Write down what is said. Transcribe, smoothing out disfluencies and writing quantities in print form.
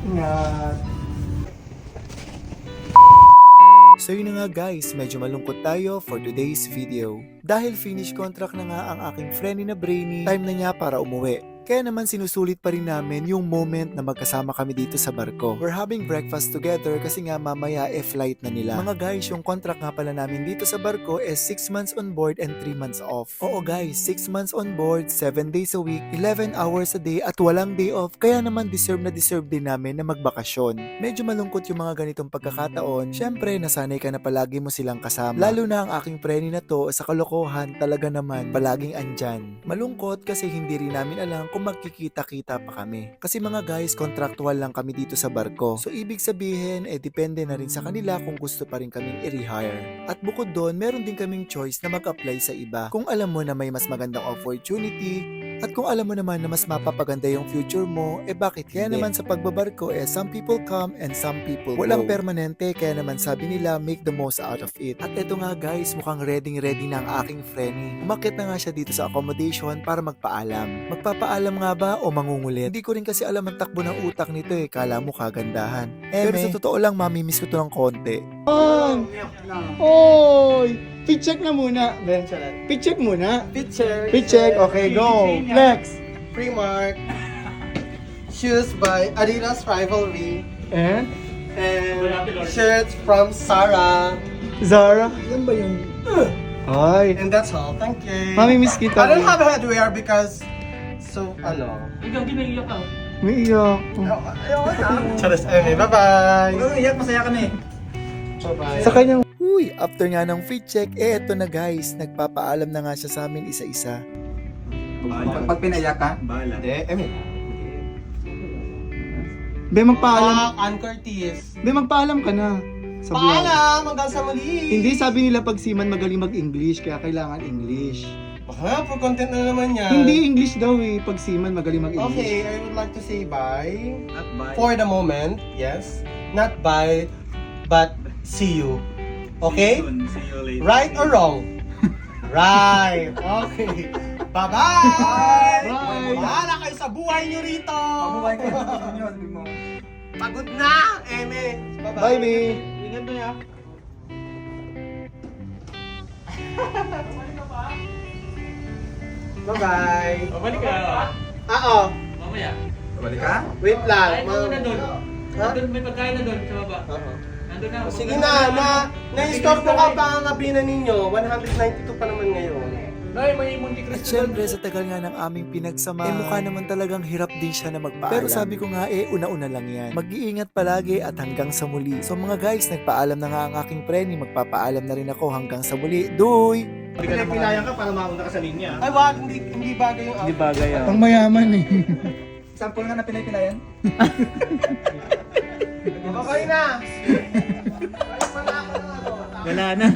Ingat. So yun na nga guys, medyo malungkot tayo for today's video. Dahil finish contract na nga ang aking friend na Brainy, time na niya para umuwi. Kaya naman sinusulit pa rin namin yung moment na magkasama kami dito sa barko. We're having breakfast together kasi nga mamaya flight na nila. Mga guys, yung contract nga pala namin dito sa barko is 6 months on board and 3 months off. Oo guys, 6 months on board, 7 days a week, 11 hours a day at walang day off. Kaya naman deserve din namin na magbakasyon. Medyo malungkot yung mga ganitong pagkakataon. Syempre, nasanay ka na palagi mo silang kasama. Lalo na ang aking preni na to, sa kalokohan talaga naman palaging andyan. Malungkot kasi hindi rin namin alam kung magkikita-kita pa kami. Kasi mga guys, contractual lang kami dito sa barko. So ibig sabihin, depende na rin sa kanila kung gusto pa rin kaming i-rehire. At bukod doon, meron din kaming choice na mag-apply sa iba. Kung alam mo na may mas magandang opportunity, at kung alam mo naman na mas mapapaganda yung future mo, bakit? Kaya naman sa pagbabarko, some people come and some people walang permanente, kaya naman sabi nila, make the most out of it. At eto nga guys, mukhang ready na ang aking friend. Umakyat na nga siya dito sa accommodation para magpaalam. Magpapaalam nga ba o mangungulit? Hindi ko rin kasi alam ang takbo ng utak nito kala mo kagandahan. Pero sa totoo lang, mamimiss ko to ng konti. Oy! Pitcheck na muna. Ben, salat. Pitcheck muna. Pitcheck. Okay, go. Next. Primark. Shoes by Adidas Rivalry. And? Shirts from Zara. Zara. Yan ba yun? Ay. And that's all. Thank you. Mamimiss kita. I don't have headwear because Ikaw, ginaiyak ka. May iyak. Charas. Okay, bye-bye. Iyak, masaya ka na eh. Bye-bye. Sa kanyang Uy, after nga ng fit check, eto na guys, nagpapaalam na nga siya sa amin isa-isa. Pag pinayak ka, Be, magpaalam. Anchor Tees. Be, magpaalam ka na. Sa vlog. Paalam! Hanggang sa muli! Hindi, sabi nila pag seaman magaling mag-English, kaya kailangan English. Baka, for content na naman yan. Hindi English daw pag seaman magaling mag-English. Okay, I would like to say bye. not bye. For the moment, yes. Not bye, but see you. Okay? See you later. Right or wrong? Right. Okay. Bye-bye! Bye! Bahala kayo sa buhay nyo rito! Mabuhay ka. Sabi mo. Pagod na! Eme! Bye, Be. Ingat mo ya. Bye-bye! Babalik ka. Oo. Mamaya. Babalik ka? Wait lang. Kain mo na doon. Ha? Nandun, may pagkain na doon sa baba. Oo. Nandun na. Sige na-stop ko ka pa ang kabinan ninyo. 192 pa naman ngayon. Nay, may Monte At Cristo. syempre sa tagal nga ng aming pinagsama, mukha naman talagang hirap din siya na magpaalam. Pero sabi ko nga una-una lang yan. Mag-iingat palagi at hanggang sa muli. So mga guys, nagpaalam na nga ang aking preni, magpapaalam na rin ako hanggang sa muli. Doy! Pinayan ka para mauna ka sa linya. Ay, wag. Hindi bagay yung outfit. bagay yan. Pang mayaman eh. Sample nga na pinay-pinayan. Okay na. Ayos pa na ako ng ano. Wala na.